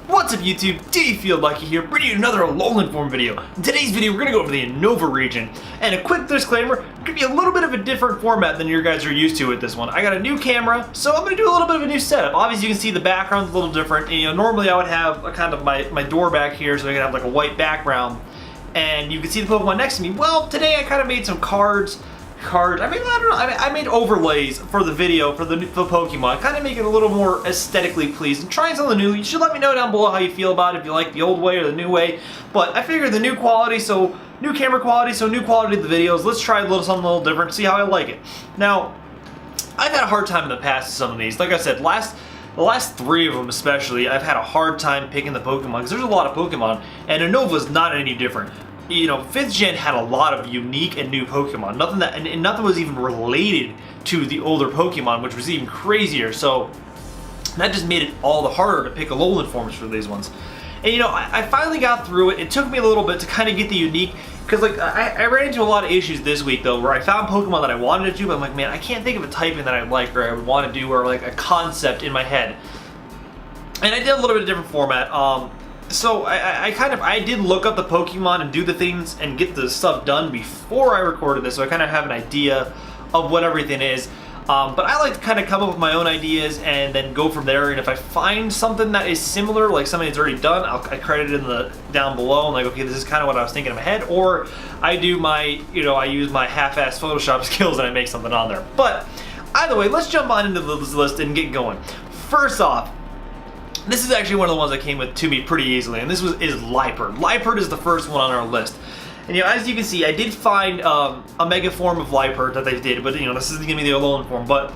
What's up YouTube, D Feel Lucky here, bringing you another Alolan form video. In today's video we're going to go over the Unova region. And a quick disclaimer, going to be a little bit of a different format than you guys are used to with this one. I got a new camera, so I'm going to do a little bit of a new setup. Obviously you can see the background's a little different. And, normally I would have a kind of my door back here, so I could have like a white background. And you can see the Pokemon next to me. Well, today I kind of made some cards. I made overlays for the video for the Pokemon, kind of make it a little more aesthetically pleasing. Trying something new. You should let me know down below how you feel about it, if you like the old way or the new way. But I figured the new quality, so new camera quality, so new quality of the videos. Let's try something a little different, see how I like it. Now, I've had a hard time in the past with some of these. Like I said, the last three of them especially, I've had a hard time picking the Pokemon because there's a lot of Pokemon, and Unova's not any different. 5th gen had a lot of unique and new Pokemon. Nothing was even related to the older Pokemon, which was even crazier. So that just made it all the harder to pick Alolan forms for these ones. And I finally got through it. It took me a little bit to kind of get the unique, because I ran into a lot of issues this week though, where I found Pokemon that I wanted to do, but I'm like, man, I can't think of a typing that I like or I would want to do, or like a concept in my head. And I did a little bit of different format. So I did look up the Pokemon and do the things and get the stuff done before I recorded this, so I kind of have an idea of what everything is. But I like to kind of come up with my own ideas and then go from there. And if I find something that is similar, like something that's already done, I credit it in down below. I'm like, okay, this is kind of what I was thinking in my head. Or I do my, I use my half-ass Photoshop skills and I make something on there. But either way, let's jump on into this list and get going. First off, this is actually one of the ones that came to me pretty easily, and this is Lyford. Lyford is the first one on our list. And as you can see, I did find a mega form of Lyford that they did, but this isn't gonna be the Alolan form. But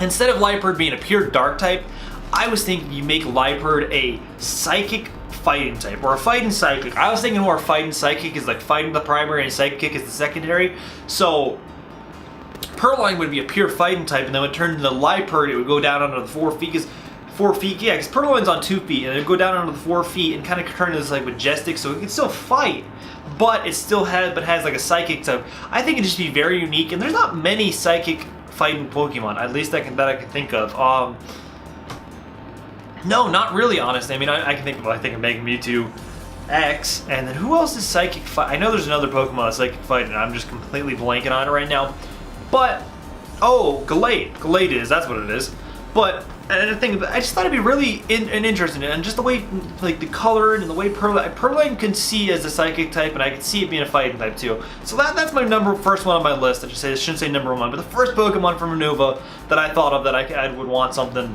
instead of Lyford being a pure dark type, I was thinking you make Lyford a psychic fighting type, or a fighting psychic. I was thinking more fighting psychic is like fighting the primary and psychic is the secondary. So Purloin would be a pure fighting type, and then when it turned into Lyford, it would go down under the 4 feet. 4 feet, yeah, because Purloin's on 2 feet, and it'd go down under the 4 feet and kind of turn into this like majestic, so it can still fight, but it still has like a psychic type. I think it'd just be very unique, and there's not many psychic fighting Pokemon, at least that I can think of. No, not really, honestly. I mean, I can think of Mega Mewtwo X, and then who else is psychic fight? I know there's another Pokemon that's psychic fighting, and I'm just completely blanking on it right now. But Giggleit that's what it is. But I just thought it'd be really interesting, and just the way, like the color and the way Purloin can see as a psychic type, and I can see it being a fighting type too. So that's my first one on my list. I shouldn't say number one, but the first Pokemon from Unova that I thought of that I would want something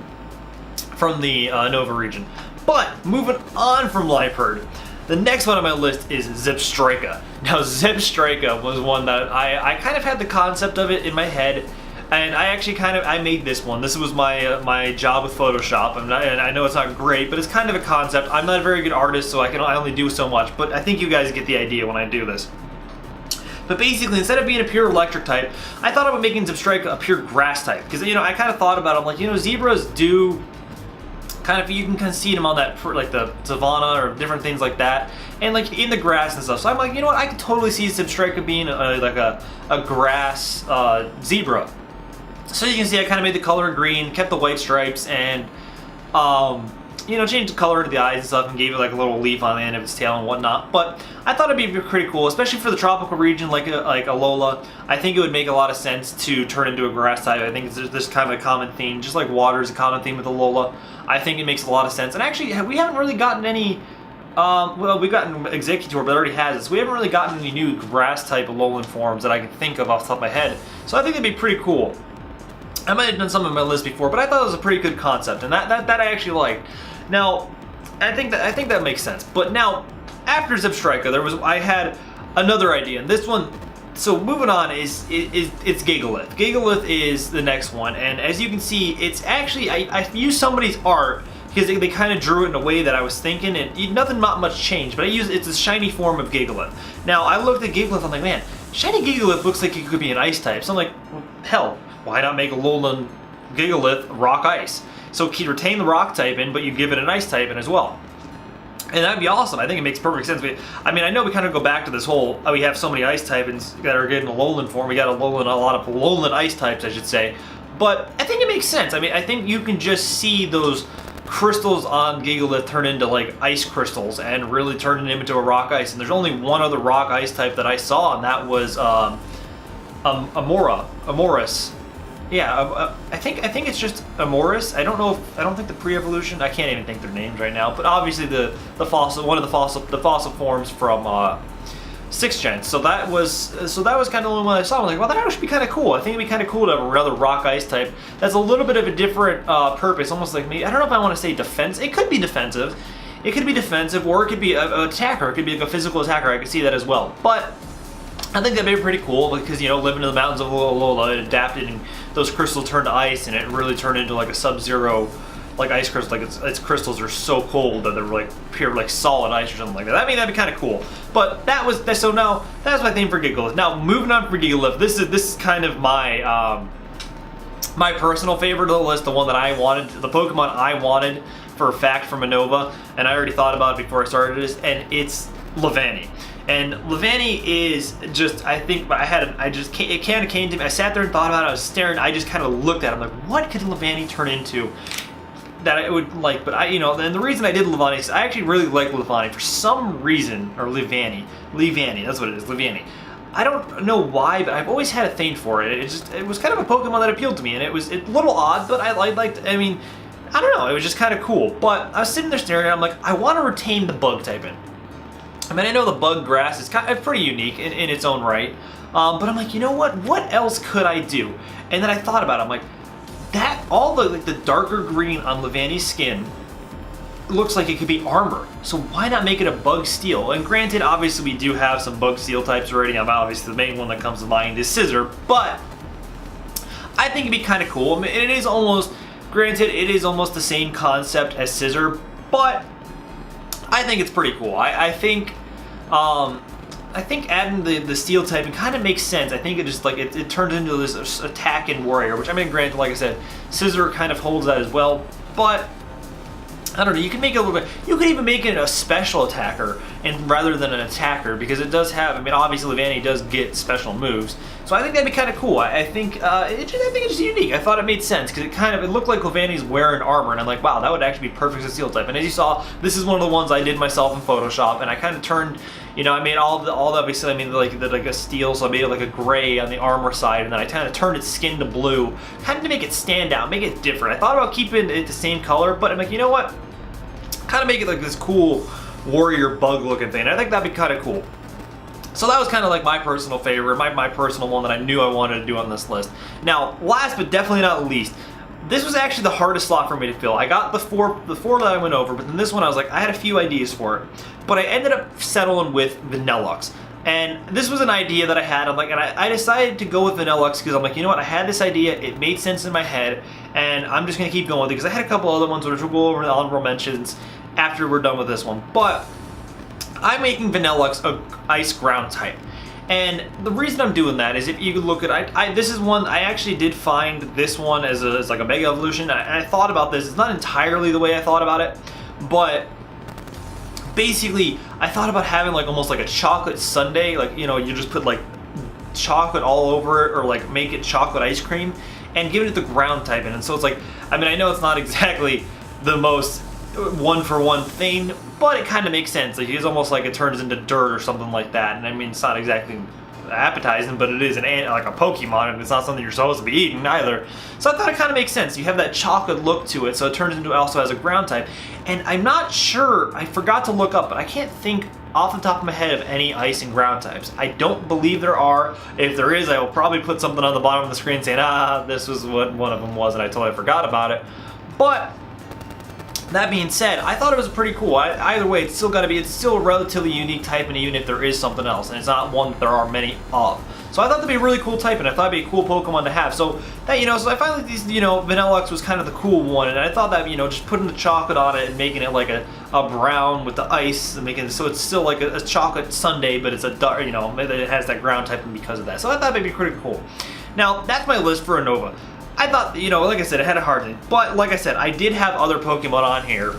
from the Unova region. But moving on from Lyford, the next one on my list is Troika. Now Troika was one that I kind of had the concept of it in my head. And I actually I made this one. This was my job with Photoshop, and I know it's not great, but it's kind of a concept. I'm not a very good artist, so I only do so much, but I think you guys get the idea when I do this. But basically, instead of being a pure electric type, I thought about making Troika a pure grass type, because I kind of thought about it. I'm like, zebras do kind of, you can kind of see them on that, like the savanna or different things like that, and like in the grass and stuff. So I'm like, you know what? I could totally see Troika being like a grass zebra. So you can see I kind of made the color green, kept the white stripes, and changed the color to the eyes and stuff, and gave it like a little leaf on the end of its tail and whatnot. But I thought it'd be pretty cool, especially for the tropical region like Alola. I think it would make a lot of sense to turn into a grass type. I think there's kind of a common theme, just like water is a common theme with Alola. I think it makes a lot of sense. And actually, we haven't really gotten any. Well, we've gotten Executor, but it already has it. So we haven't really gotten any new grass type Alolan forms that I can think of off the top of my head. So I think it'd be pretty cool. I might have done some on my list before, but I thought it was a pretty good concept, and that I actually liked. Now, I think that makes sense. But now, after Troika, I had another idea, and this one. So moving on it's Giggleit. Giggleit is the next one, and as you can see, it's actually I used somebody's art because they kind of drew it in a way that I was thinking, and nothing much changed. But it's a shiny form of Giggleit. Now I looked at Giggleit, I'm like, man, shiny Giggleit looks like it could be an ice type. So I'm like, well, hell. Why not make Alolan Giggleit rock ice? So you retain the rock type in, but you give it an ice type in as well. And that'd be awesome. I think it makes perfect sense. I mean, I know we kind of go back to this whole, we have so many ice types that are getting Alolan form. We got a lot of Alolan ice types, I should say. But I think it makes sense. I mean, I think you can just see those crystals on Giggleit turn into like ice crystals and really turn it into a rock ice. And there's only one other rock ice type that I saw, and that was Amoris. Yeah, I think it's just Amoris. I don't think the pre-evolution. I can't even think their names right now. But obviously the fossil, one of the fossil forms from 6th gen. So that was kind of the only one I saw. I was like, well, that actually be kind of cool. I think it'd be kind of cool to have another rock ice type that's a little bit of a different purpose, almost like me. I don't know if I want to say defense. It could be defensive. It could be defensive, or it could be an attacker. It could be like a physical attacker. I could see that as well. But I think that'd be pretty cool because, you know, living in the mountains of Alolan, it adapted and those crystals turned to ice, and it really turned into like a Sub-Zero, like ice crystal. Like its crystals are so cold that they're like pure like solid ice or something like that. I mean, that'd be kind of cool. But so now that's my theme for Giggleit. Now moving on for Giggleit, this is kind of my my personal favorite of the list, the one that I wanted, the Pokemon I wanted for a fact from Unova, and I already thought about it before I started this, and it's Levani. And Levani is just, I think, it kind of came to me. I sat there and thought about it. I was staring. I just kind of looked at it. I'm like, what could Levani turn into that I would like? But and the reason I did Levani is I actually really like Levani for some reason, or Levani, that's what it is, Levani. I don't know why, but I've always had a thing for it. It was kind of a Pokemon that appealed to me, and it's a little odd, but I liked. I mean, I don't know. It was just kind of cool. But I was sitting there staring, and I'm like, I want to retain the bug type in. I mean, I know the bug grass is kind of pretty unique in its own right, but I'm like, you know what? What else could I do? And then I thought about it. I'm like, all the darker green on Levani's skin looks like it could be armor. So why not make it a bug steel? And granted, obviously we do have some bug steel types already. Obviously the main one that comes to mind is Scissor, but I think it'd be kind of cool. I mean, it is almost the same concept as Scissor, but I think it's pretty cool. I think adding the steel typing kind of makes sense. I think it just it turns into this attack and warrior, which I mean, granted, like I said, Scissor kind of holds that as well, but I don't know. You can make it a little bit. You could even make it a special attacker, and rather than an attacker, because it does have. I mean, obviously Levani does get special moves, so I think that'd be kind of cool. I think it's just unique. I thought it made sense because it looked like Levani's wearing armor, and I'm like, wow, that would actually be perfect as steel type. And as you saw, this is one of the ones I did myself in Photoshop, and I kind of turned. You know, I made all the obviously I mean like a steel, so I made it like a gray on the armor side, and then I kind of turned its skin to blue, kind of to make it stand out, make it different. I thought about keeping it the same color, but I'm like, you know what? Kind of make it like this cool warrior bug looking thing. I think that'd be kind of cool. So that was kind of like my personal favorite, my personal one that I knew I wanted to do on this list. Now, last but definitely not least, this was actually the hardest slot for me to fill. I got the four that I went over, but then this one I was like, I had a few ideas for it, but I ended up settling with Vanillux. And this was an idea that I had. I'm like, and I decided to go with Vanillux because I'm like, you know what? I had this idea. It made sense in my head, and I'm just gonna keep going with it because I had a couple other ones which we'll go over the honorable mentions after we're done with this one. But I'm making Vanillux a ice ground type. And the reason I'm doing that is if you could look at, this is one, I actually did find this one as like a Mega Evolution. And I thought about this. It's not entirely the way I thought about it, but basically I thought about having like almost like a chocolate sundae. Like, you know, you just put like chocolate all over it, or like make it chocolate ice cream and give it the ground type in. And so it's like, I mean, I know it's not exactly the most one-for-one thing, but it kind of makes sense. Like, it's almost like it turns into dirt or something like that. And I mean, it's not exactly appetizing, but it is like a Pokemon, and it's not something you're supposed to be eating either. So I thought it kind of makes sense. You have that chocolate look to it, so it turns into, also has a ground type. And I'm not sure, I forgot to look up, but I can't think off the top of my head of any ice and ground types. I don't believe there are. If there is, I will probably put something on the bottom of the screen saying, this was what one of them was, and I totally forgot about it. But that being said, I thought it was pretty cool. Either way, it's still a relatively unique type, and even if there is something else, and it's not one that there are many of. So I thought that'd be a really cool type, and I thought it'd be a cool Pokemon to have. So that, so I find like these, Vanillux was kind of the cool one, and I thought that, just putting the chocolate on it and making it like a brown with the ice, and making it so it's still like a chocolate sundae, but it's a dark, it has that ground type because of that. So I thought that'd be pretty cool. Now, that's my list for Unova. I thought, like I said, I had a hard thing. But like I said, I did have other Pokemon on here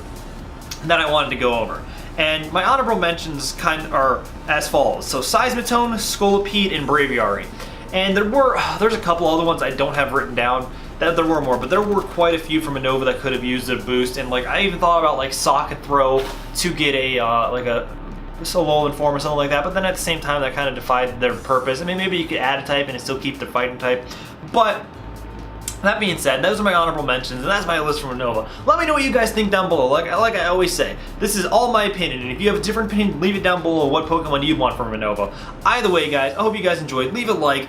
that I wanted to go over. And my honorable mentions are as follows. So Seismitoad, Scolipede, and Braviary. And there's a couple other ones I don't have written down. that there were more, but there were quite a few from Unova that could have used a boost, and like I even thought about like Socket Throw to get a like a Alolan form or something like that, but then at the same time that kind of defied their purpose. I mean, maybe you could add a type and still keep the fighting type, but that being said, those are my honorable mentions, and that's my list from Unova. Let me know what you guys think down below. Like I always say, this is all my opinion, and if you have a different opinion, leave it down below what Pokemon you want from Unova. Either way, guys, I hope you guys enjoyed. Leave a like,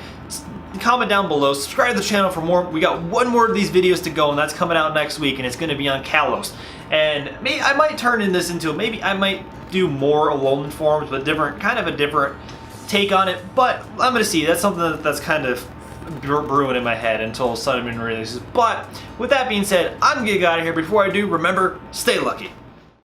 comment down below, subscribe to the channel for more. We got one more of these videos to go, and that's coming out next week, and it's going to be on Kalos. And maybe I might turn this into, maybe I might do more Alolan forms, but kind of a different take on it. But I'm going to see. That's something that's kind of brewing in my head until Sun and Moon releases. But with that being said, I'm gonna get out of here. Before I do, remember, stay lucky.